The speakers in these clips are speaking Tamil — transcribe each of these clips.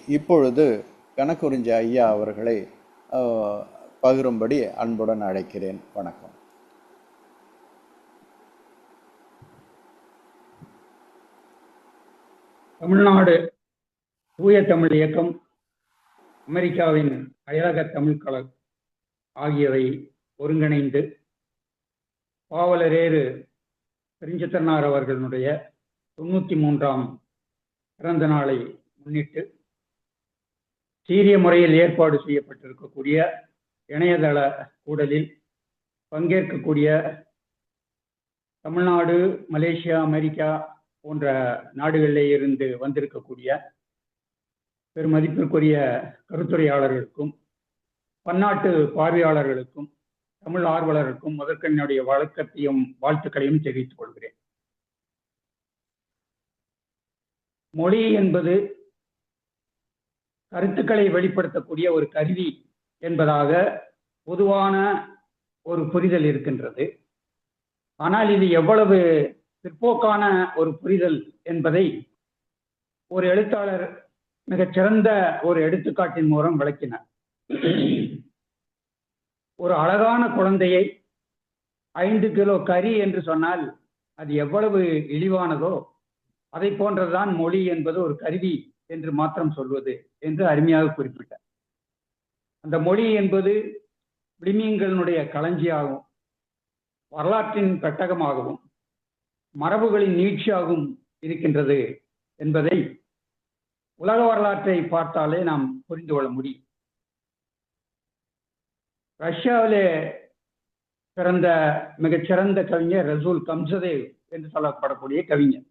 இப்பொழுது கணக்குறிஞ்சி ஐயா அவர்களை பகிரும்படி அன்புடன் அழைக்கிறேன். வணக்கம். தமிழ்நாடு தூய தமிழ் இயக்கம், அமெரிக்காவின் அயலக தமிழ் கழகம் ஆகியவை ஒருங்கிணைந்து பாவலரேறு பெருஞ்சித்திரனார் அவர்களுடைய 93ஆம் பிறந்த நாளை முன்னிட்டு சீரிய முறையில் ஏற்பாடு செய்யப்பட்டிருக்கக்கூடிய இணையதள கூடலில் பங்கேற்கக்கூடிய தமிழ்நாடு, மலேசியா, அமெரிக்கா போன்ற நாடுகளிலே இருந்து வந்திருக்கக்கூடிய பெருமதிப்பிற்குரிய கருத்துரையாளர்களுக்கும் பன்னாட்டு பார்வையாளர்களுக்கும் தமிழ் ஆர்வலர்களுக்கும் முதற்கண்ணுடைய வழக்கத்தையும் வாழ்த்துக்களையும் தெரிவித்துக் கொள்கிறேன். மொழி என்பது கருத்துக்களை வெளிப்படுத்தக்கூடிய ஒரு கருவி என்பதாக பொதுவான ஒரு புரிதல் இருக்கின்றது. ஆனால் இது எவ்வளவு பிற்போக்கான ஒரு புரிதல் என்பதை ஒரு எழுத்தாளர் மிகச்சிறந்த ஒரு எடுத்துக்காட்டின் மூலம் விளக்கினார். ஒரு அழகான குழந்தையை 5 கிலோ கறி என்று சொன்னால் அது எவ்வளவு இழிவானதோ அதை போன்றதுதான் மொழி என்பது ஒரு கருவி என்று மாத்திரம் சொல்வது என்று அருமையாக குறிப்பிட்டார். அந்த மொழி என்பது விளிமியங்களினுடைய களஞ்சியாகவும் வரலாற்றின் பெட்டகமாகவும் மரபுகளின் நீட்சியாகவும் இருக்கின்றது என்பதை உலக வரலாற்றை பார்த்தாலே நாம் புரிந்து கொள்ள முடியும். ரஷ்யாவிலே பிறந்த மிகச்சிறந்த கவிஞர் ரசூல் கம்சதேவ் என்று சொல்லப்படக்கூடிய கவிஞர்.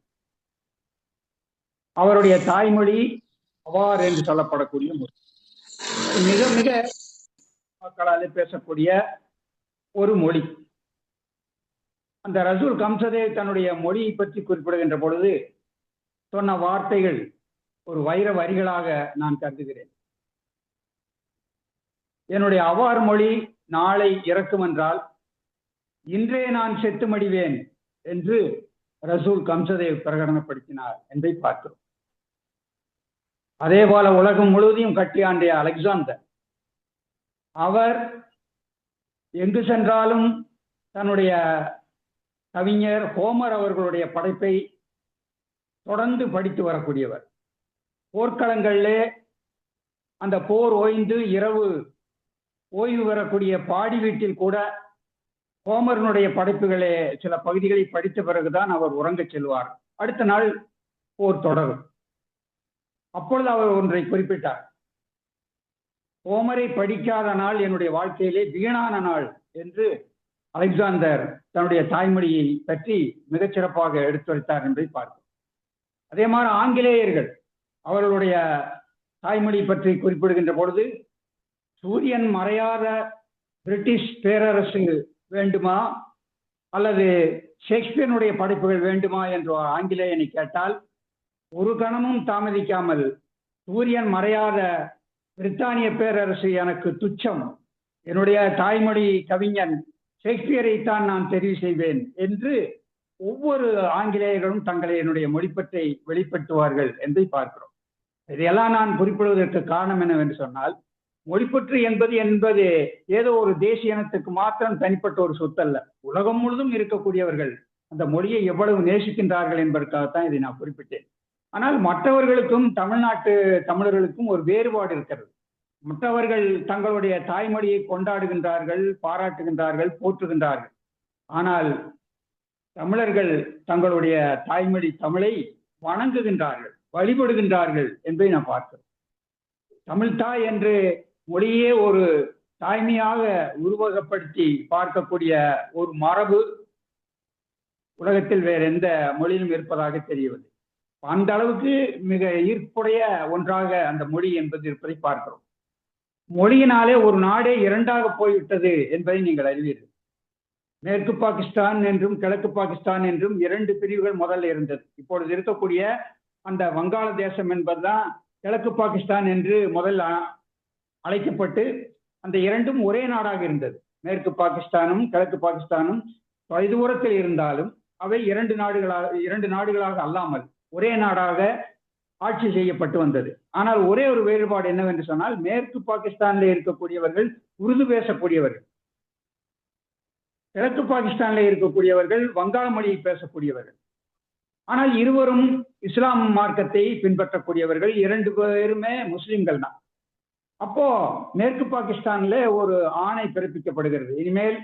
அவருடைய தாய்மொழி அவார் என்று சொல்லப்படக்கூடிய மொழி. மிக மிக மக்களாலே பேசக்கூடிய ஒரு மொழி. அந்த ரசூல் கம்சதேவ் தன்னுடைய மொழியை பற்றி குறிப்பிடுகின்ற பொழுது சொன்ன வார்த்தைகள் ஒரு வைர வரிகளாக நான் கருதுகிறேன். என்னுடைய அவார் மொழி நாளை இறக்கும் என்றால் இன்றே நான் செத்து மடிவேன் என்று ரசூல் கம்சதேவ் பிரகடனப்படுத்தினார் என்பதை பார்க்கிறோம். அதே போல உலகம் முழுவதையும் கட்டியாண்டிய அலெக்சாந்தர், அவர் எங்கு சென்றாலும் தன்னுடைய கவிஞர் ஹோமர் அவர்களுடைய படைப்பை தொடர்ந்து படித்து வரக்கூடியவர். போர்க்களங்களிலே அந்த போர் ஓய்ந்து இரவு ஓய்வு பெறக்கூடிய பாடி வீட்டில் கூட ஹோமரனுடைய படைப்புகளே சில பகுதிகளை படித்த பிறகுதான் அவர் உறங்கச் செல்வார். அடுத்த நாள் போர் தொடரும். அப்பொழுது அவர் ஒன்றை குறிப்பிட்டார். ஹோமரை படிக்காத நாள் என்னுடைய வாழ்க்கையிலே வீணான நாள் என்று அலெக்சாந்தர் தன்னுடைய தாய்மொழியை பற்றி மிகச்சிறப்பாக எடுத்துரைத்தார் என்பதை பார்க்கிறோம். அதே மாதிரி ஆங்கிலேயர்கள் அவர்களுடைய தாய்மொழி பற்றி குறிப்பிடுகின்ற பொழுது சூரியன் மறையாத பிரிட்டிஷ் பேரரசு வேண்டுமா அல்லது ஷேக்ஸ்பியனுடைய படைப்புகள் வேண்டுமா என்று ஆங்கிலேயனை கேட்டால் ஒரு கணமும் தாமதிக்காமல் சூரியன் மறையாத பிரித்தானிய பேரரசு எனக்கு துச்சம், என்னுடைய தாய்மொழி கவிஞன் ஷேக்ஸ்பியரைத்தான் நான் தெரிவு செய்வேன் என்று ஒவ்வொரு ஆங்கிலேயர்களும் தங்களை என்னுடைய மொழிப்பற்றை வெளிப்படுத்துவார்கள் என்பதை பார்க்கிறோம். இதையெல்லாம் நான் குறிப்பிடுவதற்கு காரணம் என்னவென்று சொன்னால், மொழிப்பற்று என்பது ஏதோ ஒரு தேசிய இனத்துக்கு மாத்திரம் தனிப்பட்ட ஒரு சொத்தல்ல. உலகம் முழுதும் இருக்கக்கூடியவர்கள் அந்த மொழியை எவ்வளவு நேசிக்கின்றார்கள் என்பதற்காகத்தான் இதை நான் குறிப்பிட்டேன். ஆனால் மற்றவர்களுக்கும் தமிழ்நாட்டு தமிழர்களுக்கும் ஒரு வேறுபாடு இருக்கிறது. மற்றவர்கள் தங்களுடைய தாய்மொழியை கொண்டாடுகின்றார்கள், பாராட்டுகின்றார்கள், போற்றுகின்றார்கள். ஆனால் தமிழர்கள் தங்களுடைய தாய்மொழி தமிழை வணங்குகின்றார்கள், வழிபடுகின்றார்கள் என்பதை நான் பார்க்கிறோம். தமிழ்தாய் என்று மொழியே ஒரு தாய்மையாக உருவகப்படுத்தி பார்க்கக்கூடிய ஒரு மரபு உலகத்தில் வேற எந்த மொழியிலும் இருப்பதாக தெரியவில்லை. அந்த அளவுக்கு மிக ஈர்ப்புடைய ஒன்றாக அந்த மொழி என்பது இருப்பதை பார்க்கிறோம். மொழியினாலே ஒரு நாடே இரண்டாக போய்விட்டது என்பதை நீங்கள் அறிவீர்கள். மேற்கு பாகிஸ்தான் என்றும் கிழக்கு பாகிஸ்தான் என்றும் 2 பிரிவுகள் முதல்ல இருந்தது. இப்பொழுது இருக்கக்கூடிய அந்த வங்காள தேசம் என்பதுதான் கிழக்கு பாகிஸ்தான் என்று முதல் அழைக்கப்பட்டு அந்த இரண்டும் ஒரே நாடாக இருந்தது. மேற்கு பாகிஸ்தானும் கிழக்கு பாகிஸ்தானும் தொலைதூரத்தில் இருந்தாலும் அவை 2 நாடுகளாக அல்லாமல் ஒரே நாடாக ஆட்சி செய்யப்பட்டு வந்தது. ஆனால் ஒரே ஒரு வேறுபாடு என்னவென்று சொன்னால், மேற்கு பாகிஸ்தானில் இருக்கக்கூடியவர்கள் உருது பேசக்கூடியவர்கள், கிழக்கு பாகிஸ்தானில் இருக்கக்கூடியவர்கள் வங்காள மொழியை பேசக்கூடியவர்கள். ஆனால் இருவரும் இஸ்லாம் மார்க்கத்தை பின்பற்றக்கூடியவர்கள், 2 பேருமே முஸ்லிம்கள் தான். அப்போ மேற்கு பாகிஸ்தான்ல ஒரு ஆணை பிறப்பிக்கப்படுகிறது. இனிமேல்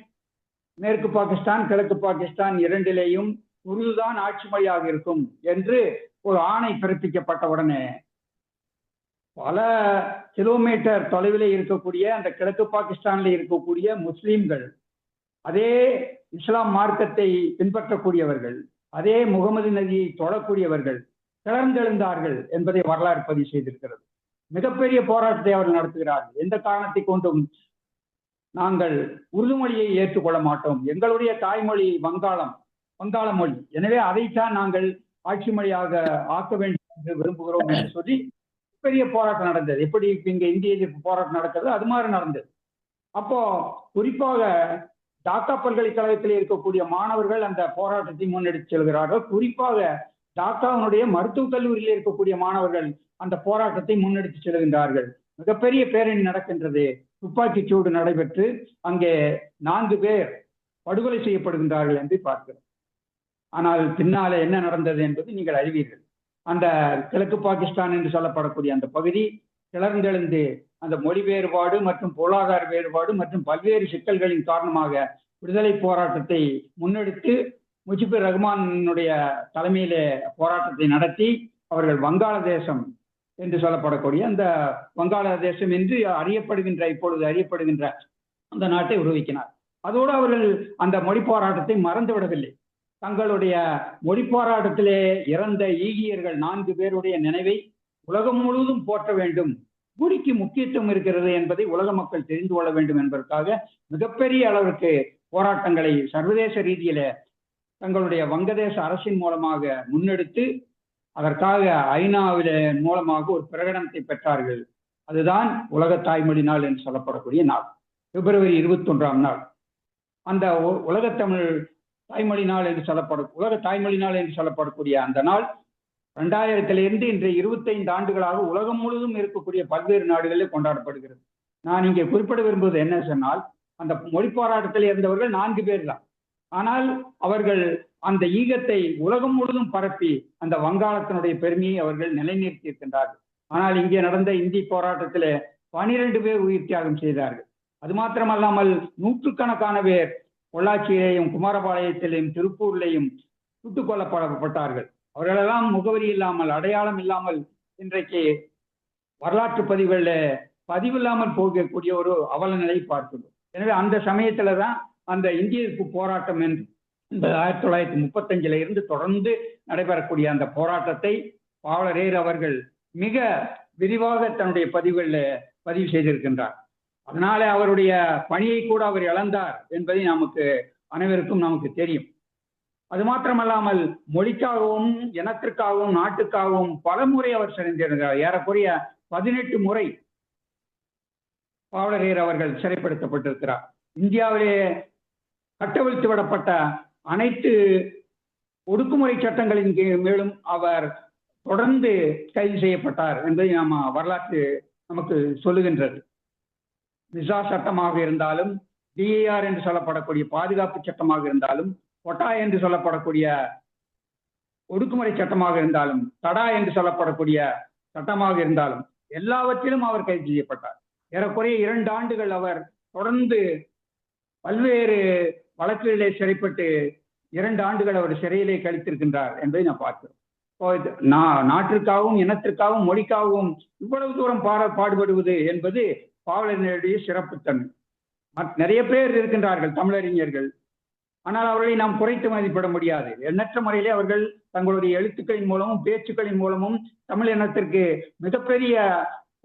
மேற்கு பாகிஸ்தான் கிழக்கு பாகிஸ்தான் இரண்டிலேயும் உருதுதான் ஆட்சி மொழியாக இருக்கும் என்று ஒரு ஆணை பிறப்பிக்கப்பட்ட உடனே பல கிலோமீட்டர் தொலைவில் இருக்கக்கூடிய அந்த கிழக்கு பாகிஸ்தானில் இருக்கக்கூடிய முஸ்லிம்கள், அதே இஸ்லாம் மார்க்கத்தை பின்பற்றக்கூடியவர்கள், அதே முகமது நபியை தொழக்கூடியவர்கள் கிளர்ந்தெழுந்தார்கள் என்பதை வரலாறு பதிவு செய்திருக்கிறது. மிகப்பெரிய போராட்டத்தை அவர்கள் நடத்துகிறார்கள். எந்த காரணத்தை கொண்டும் நாங்கள் உருது மொழியை ஏற்றுக்கொள்ள மாட்டோம், எங்களுடைய தாய்மொழி வங்காள மொழி, எனவே அதைத்தான் நாங்கள் ஆட்சி மொழியாக ஆக்க வேண்டும் என்று விரும்புகிறோம் என்று சொல்லி பெரிய போராட்டம் நடந்தது. எப்படி இங்க இந்திய எதிர்ப்பு போராட்டம் நடக்கிறது அது மாதிரி நடந்தது. அப்போ குறிப்பாக டாக்கா பல்கலைக்கழகத்தில் இருக்கக்கூடிய மாணவர்கள் அந்த போராட்டத்தை முன்னெடுத்து செல்கிறார்கள். குறிப்பாக டாக்காவினுடைய மருத்துவக் கல்லூரியில் இருக்கக்கூடிய மாணவர்கள் அந்த போராட்டத்தை முன்னெடுத்து செல்கின்றார்கள். மிகப்பெரிய பேரணி நடக்கின்றது. துப்பாக்கிச் சூடு நடைபெற்று அங்கே 4 பேர் படுகொலை செய்யப்படுகின்றார்கள் என்று பார்க்கிறோம். ஆனால் பின்னாலே என்ன நடந்தது என்பது நீங்கள் அறிவீர்கள். அந்த கிழக்கு பாகிஸ்தான் என்று சொல்லப்படக்கூடிய அந்த பகுதி கிளர்ந்தெழுந்து அந்த மொழி வேறுபாடு மற்றும் பொருளாதார வேறுபாடு மற்றும் பல்வேறு சிக்கல்களின் காரணமாக விடுதலை போராட்டத்தை முன்னெடுத்து முஜிபுர் ரஹ்மானுடைய தலைமையிலே போராட்டத்தை நடத்தி அவர்கள் வங்காளதேசம் என்று சொல்லப்படக்கூடிய அந்த வங்காளதேசம் என்று இப்பொழுது அறியப்படுகின்ற அந்த நாட்டை உருவாக்கினார். அதோடு அவர்கள் அந்த மொழி போராட்டத்தை மறந்து விடவில்லை. தங்களுடைய மொழி போராட்டத்திலே இறந்த ஈகியர்கள் 4 பேருடைய நினைவை உலகம் முழுவதும் போற்ற வேண்டும், மொழிக்கு முக்கியத்துவம் இருக்கிறது என்பதை உலக மக்கள் தெரிந்து கொள்ள வேண்டும் என்பதற்காக மிகப்பெரிய அளவிற்கு போராட்டங்களை சர்வதேச ரீதியில தங்களுடைய வங்கதேச அரசின் மூலமாக முன்னெடுத்து அதற்காக ஐநாவில மூலமாக ஒரு பிரகடனத்தை பெற்றார்கள். அதுதான் உலக தாய்மொழி நாள் என்று சொல்லப்படக்கூடிய நாள், பிப்ரவரி 21ஆம் நாள். அந்த உலக தாய்மொழி நாள் என்று சொல்லப்படக்கூடிய அந்த நாள் 2000 இன்று 25 ஆண்டுகளாக உலகம் முழுவதும் இருக்கக்கூடிய பல்வேறு நாடுகளில் கொண்டாடப்படுகிறது. நான் இங்கே குறிப்பிட விரும்புவது என்ன சொன்னால், அந்த மொழி போராட்டத்தில் இருந்தவர்கள் 4 பேர் தான். ஆனால் அவர்கள் அந்த ஈகத்தை உலகம் முழுவதும் பரப்பி அந்த வங்காளத்தினுடைய பெருமையை அவர்கள் நிலைநிறுத்தி இருக்கின்றார்கள். ஆனால் இங்கே நடந்த இந்தி போராட்டத்தில் 12 பேர் உயிர் தியாகம் செய்தார்கள். அது மாத்திரமல்லாமல் நூற்றுக்கணக்கான பேர் பொள்ளாச்சியிலேயும் குமாரபாளையத்திலேயும் திருப்பூர்லேயும் சுட்டுக் கொல்லப்பட்டார்கள். அவர்களெல்லாம் முகவரி இல்லாமல் அடையாளம் இல்லாமல் இன்றைக்கு வரலாற்று பதிவில்லாமல் போகக்கூடிய ஒரு அவல நிலை பார்க்கிறோம். எனவே அந்த சமயத்துல தான் அந்த இந்திய எதிர்ப்பு போராட்டம் என்று 1935 இருந்து தொடர்ந்து நடைபெறக்கூடிய அந்த போராட்டத்தை பாவலரேர் அவர்கள் மிக விரிவாக தன்னுடைய பதிவு செய்திருக்கின்றார். அதனால அவருடைய பணியை கூட அவர் இழந்தார் என்பதை அனைவருக்கும் நமக்கு தெரியும். அது மாத்திரமல்லாமல் மொழிக்காகவும் இனத்திற்காகவும் நாட்டுக்காகவும் பல முறை அவர் சிறைந்திருக்கிறார். ஏறக்குறைய 18 முறை பாவலரேர் அவர்கள் சிறைப்படுத்தப்பட்டிருக்கிறார். இந்தியாவிலே கட்டவிழ்த்து விடப்பட்ட அனைத்து ஒடுக்குமுறை சட்டங்களின் மேலும் அவர் தொடர்ந்து கைது செய்யப்பட்டார் என்பதை வரலாற்று நமக்கு சொல்லுகின்றது. மிசா சட்டமாக இருந்தாலும், டிஏஆர் என்று சொல்லப்படக்கூடிய பாதுகாப்பு சட்டமாக இருந்தாலும், கொட்டா என்று சொல்லப்படக்கூடிய ஒடுக்குமுறை சட்டமாக இருந்தாலும், தடா என்று சொல்லப்படக்கூடிய சட்டமாக இருந்தாலும் எல்லாவற்றிலும் அவர் கைது செய்யப்பட்டார். ஏறக்குறைய 2 ஆண்டுகள் அவர் தொடர்ந்து பல்வேறு வழக்குகளிலே சிறைப்பட்டு 2 ஆண்டுகள் அவர் சிறையிலே கழித்திருக்கின்றார் என்பதை நான் பார்க்கிறோம். நாட்டிற்காகவும் இனத்திற்காகவும் மொழிக்காகவும் இவ்வளவு தூரம் பாடுபடுவது என்பது பாவலர்களுடைய சிறப்புத்தன்மை. நிறைய பேர் இருக்கின்றார்கள் தமிழறிஞர்கள், ஆனால் அவர்களை நாம் குறைத்து மதிப்பிட முடியாது. எண்ணற்ற முறையிலே அவர்கள் தங்களுடைய எழுத்துக்களின் மூலமும் பேச்சுக்களின் மூலமும் தமிழ் இனத்திற்கு மிகப்பெரிய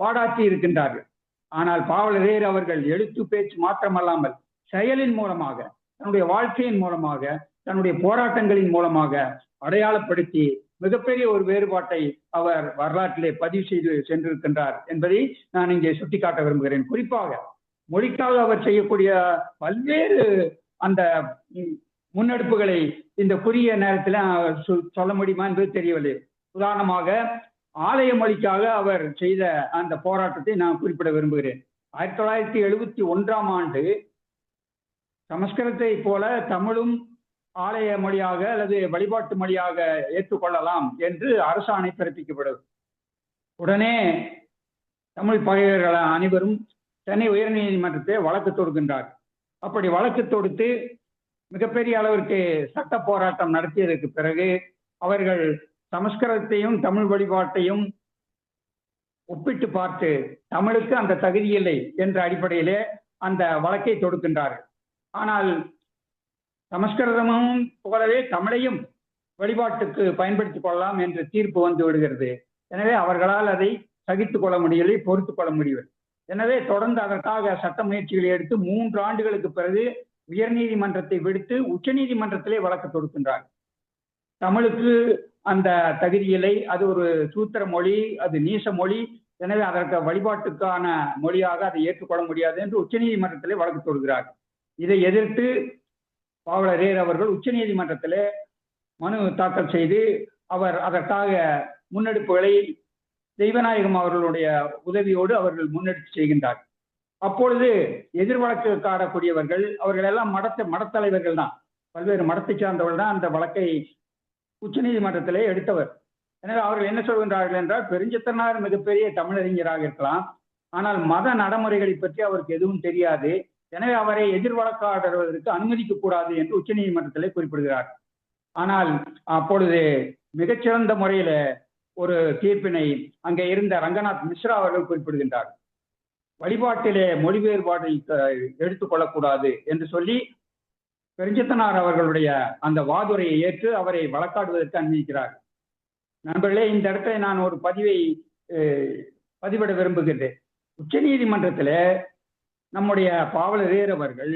பாடாற்றி இருக்கின்றார்கள். ஆனால் பாவலரேர் அவர்கள் எழுத்து பேச்சு மாத்திரமல்லாமல் செயலின் மூலமாக, தன்னுடைய வாழ்க்கையின் மூலமாக, தன்னுடைய போராட்டங்களின் மூலமாக அடையாளப்படுத்தி மிகப்பெரிய ஒரு வேறுபாட்டை அவர் வரலாற்றிலே பதிவு செய்து சென்றிருக்கின்றார் என்பதை நான் இங்கே சுட்டிக்காட்ட விரும்புகிறேன். குறிப்பாக மொழிக்காக அவர் செய்யக்கூடிய பல்வேறு அந்த முன்னெடுப்புகளை இந்த குறுகிய நேரத்தில் சொல்ல முடியுமா என்பது தெரியவில்லை. உதாரணமாக ஆலய மொழிக்காக அவர் செய்த அந்த போராட்டத்தை நான் குறிப்பிட விரும்புகிறேன். 1971 சமஸ்கிருதத்தை போல தமிழும் ஆலய மொழியாக அல்லது வழிபாட்டு மொழியாக ஏற்றுக்கொள்ளலாம் என்று அரசாணை பிறப்பிக்கப்படும். உடனே தமிழ் பகைவர்கள் அனைவரும் சென்னை உயர்நீதிமன்றத்தை வழக்கு தொடுக்கின்றார். அப்படி வழக்கு தொடுத்து மிகப்பெரிய அளவிற்கு சட்ட போராட்டம் நடத்தியதற்கு பிறகு அவர்கள் சமஸ்கிருதத்தையும் தமிழ் வழிபாட்டையும் ஒப்பிட்டு பார்த்து தமிழுக்கு அந்த தகுதி இல்லை என்ற அடிப்படையிலே அந்த வழக்கை தொடுக்கின்றார்கள். ஆனால் சமஸ்கிருதமும் போலவே தமிழையும் வழிபாட்டுக்கு பயன்படுத்திக் கொள்ளலாம் என்று தீர்ப்பு வந்து விடுகிறது. எனவே அவர்களால் அதை சகித்துக் கொள்ள முடியவில்லை, பொறுத்துக் கொள்ள முடியவில்லை. எனவே தொடர்ந்து அதற்காக சட்ட முயற்சிகளை எடுத்து 3 ஆண்டுகளுக்கு பிறகு உயர்நீதிமன்றத்தை விடுத்து உச்சநீதிமன்றத்திலே வழக்கு தொடுக்கின்றார். தமிழுக்கு அந்த தகுதி இல்லை, அது ஒரு சூத்திர மொழி, அது நீச மொழி, எனவே அதற்கு வழிபாட்டுக்கான மொழியாக அதை ஏற்றுக்கொள்ள முடியாது என்று உச்சநீதிமன்றத்திலே வழக்கு தொடுக்கிறார். இதை எதிர்த்து பாவலரேர் அவர்கள் உச்சநீதிமன்றத்திலே மனு தாக்கல் செய்து அவர் அதற்காக முன்னெடுப்புகளை தெய்வநாயகம் அவர்களுடைய உதவியோடு அவர்கள் முன்னெடுத்து செய்கின்றார். அப்பொழுது எதிர் வழக்குக்காரக்கூடியவர்கள் அவர்கள் எல்லாம் மடத்தலைவர்கள் தான், பல்வேறு மடத்தை சார்ந்தவர்கள் தான் அந்த வழக்கை உச்சநீதிமன்றத்திலே எடுத்தவர். எனவே அவர்கள் என்ன சொல்கின்றார்கள் என்றால், பெருஞ்சித்திரனார் மிகப்பெரிய தமிழறிஞராக இருக்கலாம், ஆனால் மத நடைமுறைகளை பற்றி அவருக்கு எதுவும் தெரியாது, எனவே அவரை எதிர் வழக்காடுவதற்கு அனுமதிக்க கூடாது என்று உச்சநீதிமன்றத்திலே குறிப்பிடுகிறார். ஆனால் அப்பொழுது மிகச்சிறந்த முறையில ஒரு தீர்ப்பினை அங்கே இருந்த ரங்கநாத் மிஸ்ரா அவர்கள் குறிப்பிடுகின்றார். வழிபாட்டிலே மொழி வேறுபாடு எடுத்துக்கொள்ளக்கூடாது என்று சொல்லி பெருஞ்சித்தனார் அவர்களுடைய அந்த வாதுரையை ஏற்று அவரை வழக்காடுவதற்கு அனுமதிக்கிறார். நண்பர்களே, இந்த இடத்துல நான் ஒரு பதிவிட விரும்புகின்றேன். உச்ச நீதிமன்றத்தில் நம்முடைய பாவலரேர் அவர்கள்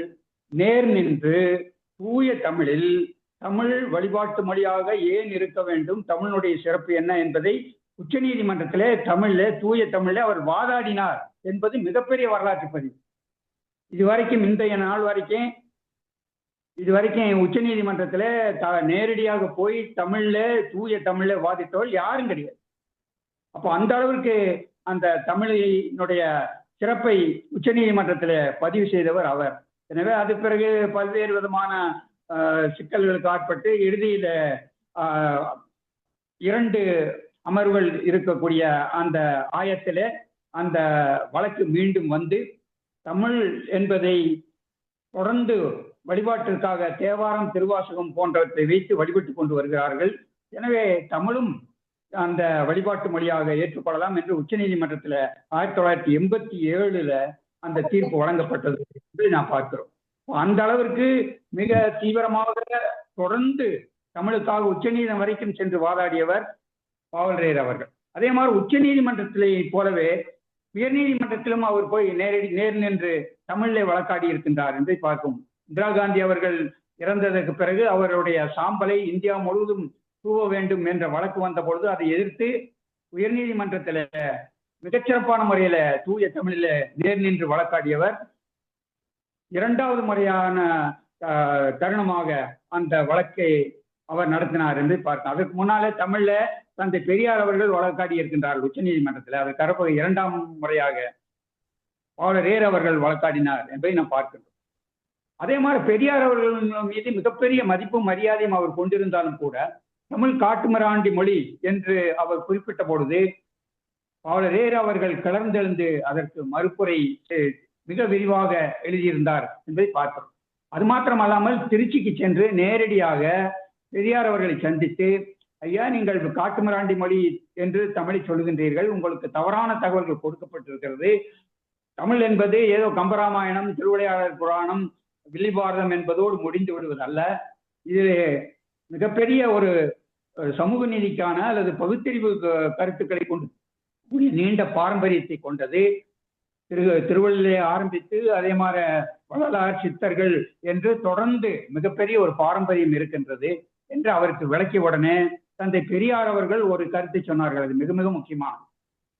நேர் நின்று தூய தமிழில் தமிழ் வழிபாட்டு மொழியாக ஏன் இருக்க வேண்டும், தமிழனுடைய சிறப்பு என்ன என்பதை உச்ச நீதிமன்றத்திலே தமிழ்ல தூய தமிழ்ல அவர் வாதாடினார் என்பது மிகப்பெரிய வரலாற்று பதிவு. இதுவரைக்கும் இன்றைய நாள் வரைக்கும் உச்ச நீதிமன்றத்தில் நேரடியாக போய் தமிழ்ல தூய தமிழ்ல வாதித்தவர் யாரும் கிடையாது. அப்போ அந்த அளவிற்கு அந்த தமிழினுடைய சிறப்பை உச்ச நீதிமன்றத்தில் பதிவு செய்தவர் அவர். எனவே அது பிறகு பல்வேறு விதமான சிக்கல்களுக்கு ஆட்பட்டு இறுதியில 2 அமர்வுகள் இருக்கக்கூடிய அந்த ஆயத்திலே அந்த வழக்கு மீண்டும் வந்து தமிழ் என்பதை தொடர்ந்து வழிபாட்டிற்காக தேவாரம், திருவாசகம் போன்றவற்றை வைத்து வழிபட்டு கொண்டு வருகிறார்கள். எனவே தமிழும் அந்த வழிபாட்டு மொழியாக ஏற்றுக்கொள்ளலாம் என்று உச்ச நீதிமன்றத்தில் 1987 அந்த தீர்ப்பு வழங்கப்பட்டது என்று நான் பார்க்கிறோம். அந்த அளவிற்கு மிக தீவிரமாக தொடர்ந்து தமிழுக்காக உச்ச நீதிமன்றம் வரைக்கும் சென்று வாதாடியவர் பாவலரேர் அவர்கள். அதே மாதிரி உச்ச நீதிமன்றத்திலே போலவே உயர்நீதிமன்றத்திலும் அவர் போய் நேர் நின்று தமிழிலே வழக்காடி இருக்கின்றார் என்பதை பார்க்கும். இந்திரா காந்தி அவர்கள் இறந்ததற்கு பிறகு அவருடைய சாம்பலை இந்தியா முழுவதும் தூவ வேண்டும் என்ற வழக்கு வந்த பொழுது அதை எதிர்த்து உயர்நீதிமன்றத்தில் மிகச்சிறப்பான முறையில தூய தமிழில நேர் நின்று வழக்காடியவர். 2வது முறையான தருணமாக அந்த வழக்கை அவர் நடத்தினார் என்று பார்த்தோம். அதற்கு முன்னாலே தமிழ்ல தந்தை பெரியார் அவர்கள் வழக்காடி இருக்கின்றார்கள் உச்ச நீதிமன்றத்தில். அது தரப்பு 2ஆம் முறையாக பாவலரேர் அவர்கள் வழக்காடினார் என்பதை நாம் பார்க்கின்றோம். அதே மாதிரி பெரியார் அவர்கள் மீது மிகப்பெரிய மதிப்பும் மரியாதையும் அவர் கொண்டிருந்தாலும் கூட தமிழ் காட்டுமிராண்டி மொழி என்று அவர் குறிப்பிட்ட பொழுது பாவலரேர் அவர்கள் கிளர்ந்தெழுந்து அதற்கு மறுப்புரை மிக விரிவாக எழுதியிருந்தார் என்பதை பார்க்கிறோம். அது மாத்திரமல்லாமல் திருச்சிக்கு சென்று நேரடியாக பெரியார் அவர்களை சந்தித்து, ஐயா, நீங்கள் காட்டுமிராண்டி மொழி என்று தமிழை சொல்லுகின்றீர்கள், உங்களுக்கு தவறான தகவல்கள் கொடுக்கப்பட்டிருக்கிறது. தமிழ் என்பது ஏதோ கம்பராமாயணம், திருவிளையாடல் புராணம், வில்லிபாரதம் என்பதோடு முடிந்து விடுவதல்ல. இது மிகப்பெரிய ஒரு சமூக நீதிக்கான அல்லது பகுத்தறிவு கருத்துக்களை கொண்டு நீண்ட பாரம்பரியத்தை கொண்டது. திருவள்ளுவரை ஆரம்பித்து அதே மாதிரி வள்ளலார், சித்தர்கள் என்று தொடர்ந்து மிகப்பெரிய ஒரு பாரம்பரியம் இருக்கின்றது என்று அவருக்கு விளக்கிய உடனே தந்தை பெரியார் அவர்கள் ஒரு கருத்தை சொன்னார்கள். அது மிக மிக முக்கியமானது.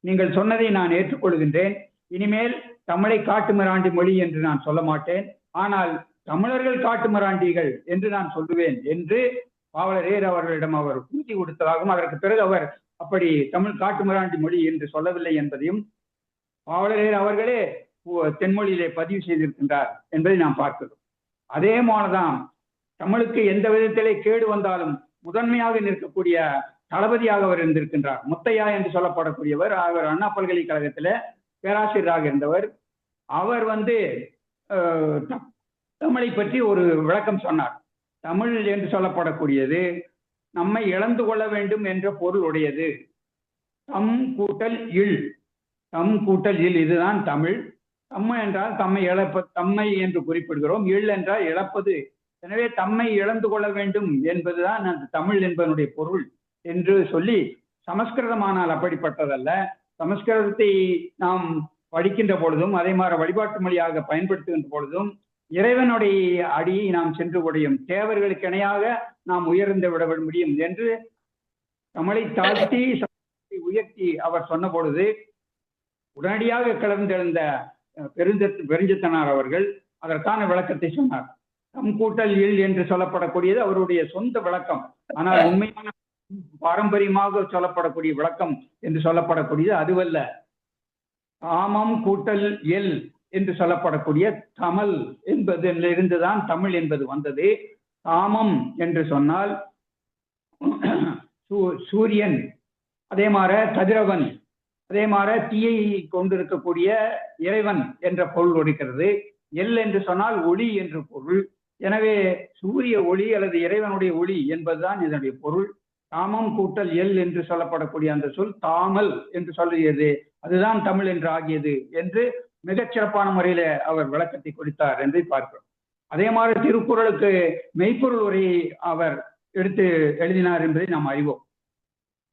நீங்கள் சொன்னதை நான் ஏற்றுக்கொள்கின்றேன். இனிமேல் தமிழை காட்டுமிராண்டி மொழி என்று நான் சொல்ல மாட்டேன், ஆனால் தமிழர்கள் காட்டுமிராண்டிகள் என்று நான் சொல்லுவேன் என்று பாவலரேர் அவர்களிடம் அவர் உறுதி கொடுத்ததாகவும் அதற்கு பிறகு அவர் அப்படி தமிழ் காட்டுமிராண்டி மொழி என்று சொல்லவில்லை என்பதையும் பாவலரேர் அவர்களே தென்மொழியிலே பதிவு செய்திருக்கின்றார் என்பதை நாம் பார்க்கிறோம். அதே போலதான் தமிழுக்கு எந்த விதத்திலே கேடு வந்தாலும் முதன்மையாக நிற்கக்கூடிய தளபதியாக அவர் இருந்திருக்கின்றார். முத்தையா என்று சொல்லப்படக்கூடியவர், அவர் அண்ணா பல்கலைக்கழகத்திலே பேராசிரியராக இருந்தவர். அவர் தமிழை பற்றி ஒரு விளக்கம் சொன்னார். தமிழ் என்று சொல்லப்படக்கூடியது நம்மை இழந்து கொள்ள வேண்டும் என்ற பொருள் உடையது. தம் கூட்டல் இல், தம் கூட்டல் இல், இதுதான் தமிழ். தம்மை என்றால் தம்மை என்று குறிப்பிடுகிறோம். இல் என்றால் இழப்பது. எனவே தம்மை இழந்து கொள்ள வேண்டும் என்பதுதான் அந்த தமிழ் என்பதனுடைய பொருள் என்று சொல்லி, சமஸ்கிருதமானால் அப்படிப்பட்டதல்ல. சமஸ்கிருதத்தை நாம் படிக்கின்ற பொழுதும் அதே மாதிரி வழிபாட்டு மொழியாக பயன்படுத்துகின்ற பொழுதும் இறைவனுடைய அடியை நாம் சென்று முடியும், தேவர்களுக்கு இணையாக நாம் உயர்ந்து விட முடியும் என்று தமிழை தாழ்த்தி உயர்த்தி அவர் சொன்ன பொழுது உடனடியாக கிளர்ந்தெழுந்த பெருஞ்சத்தனார் அவர்கள் அதற்கான விளக்கத்தை சொன்னார். தம் கூட்டல் இல் என்று சொல்லப்படக்கூடியது அவருடைய சொந்த விளக்கம். ஆனால் உண்மையான பாரம்பரியமாக சொல்லப்படக்கூடிய விளக்கம் என்று சொல்லப்படக்கூடியது அதுவல்ல. தாமம் கூட்டல் எல் என்று சொல்லப்படக்கூடிய தமிழ் என்பதிலிருந்துதான் தமிழ் என்பது வந்தது. தாமம் என்று சொன்னால் சூரியன், அதே மாதிரி கதிரவன், அதே மாதிரி தீயை கொண்டிருக்கக்கூடிய இறைவன் என்ற பொருள் இருக்கிறது. எல் என்று சொன்னால் ஒளி என்று பொருள். எனவே சூரிய ஒளி அல்லது இறைவனுடைய ஒளி என்பதுதான் இதனுடைய பொருள். தாமம் கூட்டல் எல் என்று சொல்லப்படக்கூடிய அந்த சொல் தாமல் என்று சொல்லுகிறது. அதுதான் தமிழ் என்று ஆகியது என்று மிகச் சிறப்பான முறையில அவர் விளக்கத்தை கொடுத்தார் என்று பார்க்கிறோம். அதே மாதிரி திருக்குறளுக்கு மெய்ப்பொருள் உரையை அவர் எடுத்து எழுதினார் என்பதை நாம் அறிவோம்.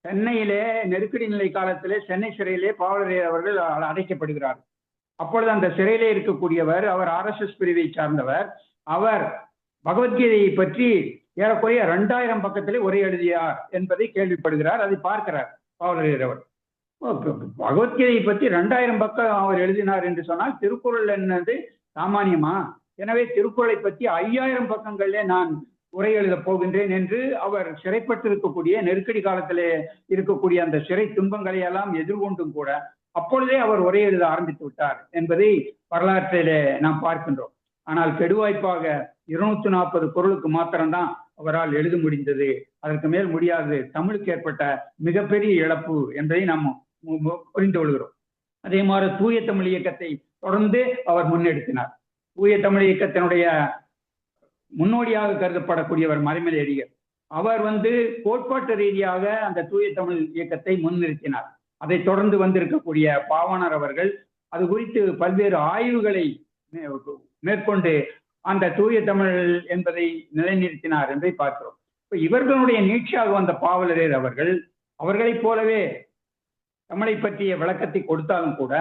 சென்னையிலே நெருக்கடி நிலை காலத்திலே சென்னை சிறையிலே பாவலரேர் அவர்கள் அடைக்கப்படுகிறார். அப்பொழுது அந்த சிறையிலே இருக்கக்கூடியவர், அவர் RSS பிரிவை சார்ந்தவர். அவர் பகவத்கீதையை பற்றி ஏறக்குறைய 2000 பக்கத்திலே உரை எழுதியார் என்பதை கேள்விப்படுகிறார். அதை பார்க்கிறார் பாவலரேர் அவர். பகவத்கீதையை பற்றி 2000 பக்கம் அவர் எழுதினார் என்று சொன்னால் திருக்குறள் என்னது சாமானியமா? எனவே திருக்குறளை பற்றி 5000 பக்கங்களிலே நான் உரை எழுதப் போகின்றேன் என்று அவர் சிறைப்பட்டிருக்கக்கூடிய நெருக்கடி காலத்திலே இருக்கக்கூடிய அந்த சிறை துன்பங்களை எல்லாம் எதிர்கொண்டும் கூட அப்பொழுதே அவர் உரை எழுத ஆரம்பித்து விட்டார் என்பதை வரலாற்றிலே நாம் பார்க்கின்றோம். ஆனால் கெடுவாய்ப்பாக 240 குறளுக்கு மாத்திரம்தான் அவரால் எழுத முடிந்தது. அதற்கு மேல் முடியாது. தமிழுக்கு ஏற்பட்ட மிகப்பெரிய இழப்பு என்பதை நாம் புரிந்து கொள்கிறோம். அதே மாதிரி தூய தமிழ் இயக்கத்தை தொடர்ந்து அவர் முன்னெடுத்தினார். தூய தமிழ் இயக்கத்தினுடைய முன்னோடியாக கருதப்படக்கூடியவர் மறைமலை அடிகள். அவர் கோட்பாட்டு ரீதியாக அந்த தூய தமிழ் இயக்கத்தை முன்னிறுத்தினார். அதை தொடர்ந்து வந்திருக்கக்கூடிய பாவாணர் அவர்கள் அது குறித்து பல்வேறு ஆய்வுகளை மேற்கொண்டு அந்த தூய தமிழ் என்பதை நிலைநிறுத்தினார் என்பதை பார்க்கிறோம். இப்ப இவர்களுடைய நீட்சியாக வந்த பாவலரேர் அவர்களைப் போலவே தமிழை பற்றிய விளக்கத்தை கொடுத்தாலும் கூட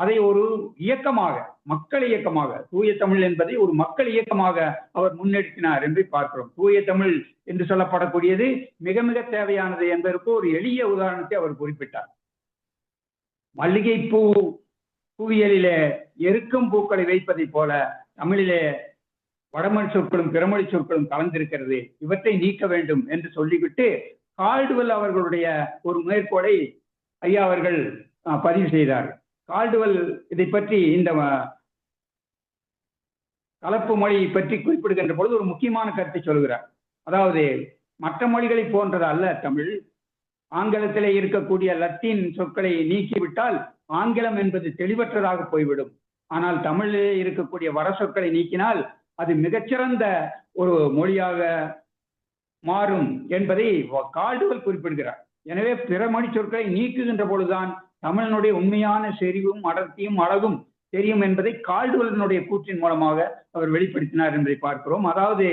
அதை ஒரு இயக்கமாக, மக்கள் இயக்கமாக, தூய தமிழ் என்பதை ஒரு மக்கள் இயக்கமாக அவர் முன்னெடுத்தினார் என்று பார்க்கிறோம். தூய தமிழ் என்று சொல்லப்படக்கூடியது மிக மிக தேவையானது என்பதற்கு ஒரு எளிய உதாரணத்தை அவர் குறிப்பிட்டார். மல்லிகை பூ பூவியலிலே எருக்கும் பூக்களை வைப்பதை போல தமிழிலே வடமொழி சொற்களும் பிறமொழி சொற்களும் கலந்திருக்கிறது, இவற்றை நீக்க வேண்டும் என்று சொல்லிவிட்டு கால்டுவெல் அவர்களுடைய ஒரு மேற்கோளை ஐயா அவர்கள் பதிவு செய்தார். கால்டுவெல் இதை பற்றி இந்த கலப்பு மொழியை பற்றி குறிப்பிடுகின்ற பொழுது ஒரு முக்கியமான கருத்தை சொல்கிறார். அதாவது மற்ற மொழிகளை போன்றது அல்ல தமிழ். ஆங்கிலத்திலே இருக்கக்கூடிய லத்தீன் சொற்களை நீக்கிவிட்டால் ஆங்கிலம் என்பது தெளிவற்றதாக போய்விடும். ஆனால் தமிழிலே இருக்கக்கூடிய வர சொற்களை நீக்கினால் அது மிகச்சிறந்த ஒரு மொழியாக மாறும் என்பதை கால்டுவெல் குறிப்பிடுகிறார். எனவே பிற மொழி சொற்களை நீக்குகின்ற பொழுதுதான் தமிழனுடைய உண்மையான செறிவும் அடர்த்தியும் அழகும் தெரியும் என்பதை கால்டுவெல்லினுடைய கூற்றின் மூலமாக அவர் வெளிப்படுத்தினார் என்பதை பார்க்கிறோம். அதாவது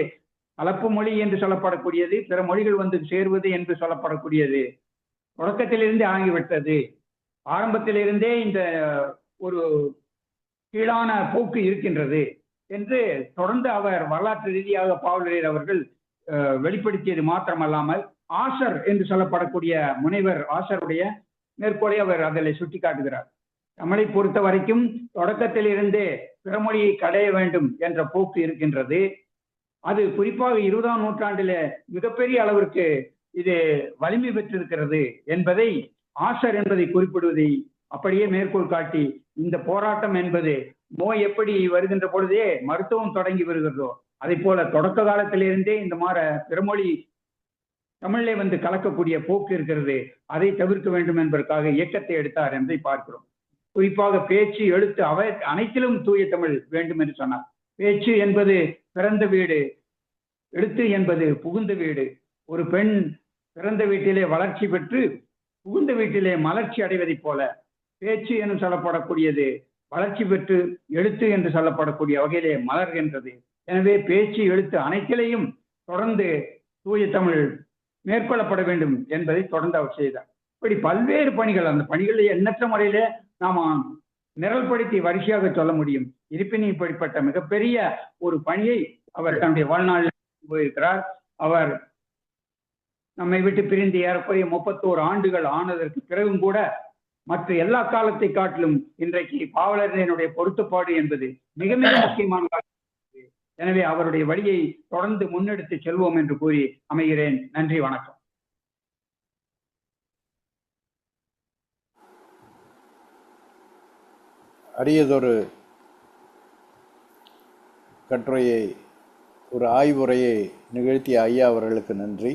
கலப்பு மொழி என்று சொல்லப்படக்கூடியது, பிற மொழிகள் சேர்வது என்று சொல்லப்படக்கூடியது தொடக்கத்திலிருந்தே ஆகிவிட்டது. ஆரம்பத்திலிருந்தே இந்த ஒரு கீழான போக்கு இருக்கின்றது என்று தொடர்ந்து அவர் வரலாற்று ரீதியாக பாவலரேர் அவர்கள் வெளிப்படுத்தியது மாத்திரமல்லாமல் ஆசர் என்று சொல்லப்படக்கூடிய முனைவர் ஆசருடைய மேற்கோளை அவர் அதில் சுட்டி காட்டுகிறார். தமிழை பொறுத்த வரைக்கும் தொடக்கத்திலிருந்தே பிறமொழியை கடைய வேண்டும் என்ற போக்கு இருக்கின்றது. அது குறிப்பாக 20ஆம் நூற்றாண்டிலே மிகப்பெரிய அளவிற்கு இது வலிமை பெற்றிருக்கிறது என்பதை ஆஷர் என்பதை குறிப்பிடுவதை அப்படியே மேற்கோள் காட்டி, இந்த போராட்டம் என்பது நோய் எப்படி வருகின்ற பொழுதே மருத்துவம் தொடங்கி வருகிறதோ அதை போல தொடக்க காலத்திலிருந்தே இந்த மாதிரி பிறமொழி தமிழிலே வந்து கலக்கக்கூடிய போக்கு இருக்கிறது, அதை தவிர்க்க வேண்டும் என்பதற்காக இயக்கத்தை எடுத்தார் என்பதை பார்க்கிறோம். குறிப்பாக பேச்சு, எழுத்து அனைத்திலும் தூய தமிழ் வேண்டும் என்று சொன்னார். பேச்சு என்பது பிறந்த வீடு, எழுத்து என்பது புகுந்த வீடு. ஒரு பெண் பிறந்த வீட்டிலே வளர்ச்சி பெற்று புகுந்த வீட்டிலே மலர்ச்சி அடைவதைப் போல பேச்சு என்று சொல்லப்படக்கூடியது வளர்ச்சி பெற்று எழுத்து என்று சொல்லப்படக்கூடிய வகையிலே மலர்கின்றது. எனவே பேச்சு, எழுத்து அனைத்திலையும் தொடர்ந்து தூய தமிழ் மேற்கொள்ளப்பட வேண்டும் என்பதை தொடர்ந்து அவர் செய்தார். இப்படி பல்வேறு பணிகள், அந்த பணிகளில் எண்ணற்ற முறையிலே நாம நிரல்படுத்தி வரிசையாக சொல்ல முடியும். இருப்பினும் இப்படிப்பட்ட மிகப்பெரிய ஒரு பணியை அவர் தன்னுடைய வாழ்நாளில் போயிருக்கிறார். அவர் நம்மை விட்டு பிரிந்து ஏறக்குறைய 31 ஆண்டுகள் ஆனதற்கு பிறகும் கூட மற்ற எல்லா காலத்தை காட்டிலும் இன்றைக்கு பாவலரினுடைய பொருத்தப்பாடு என்பது மிக மிக முக்கியமான. எனவே அவருடைய வழியை தொடர்ந்து முன்னெடுத்து செல்வோம் என்று கூறி அமைகிறேன். நன்றி, வணக்கம். அரியதொரு கட்டுரையை, ஒரு ஆய்வுரையை நிகழ்த்திய ஐயா அவர்களுக்கு நன்றி.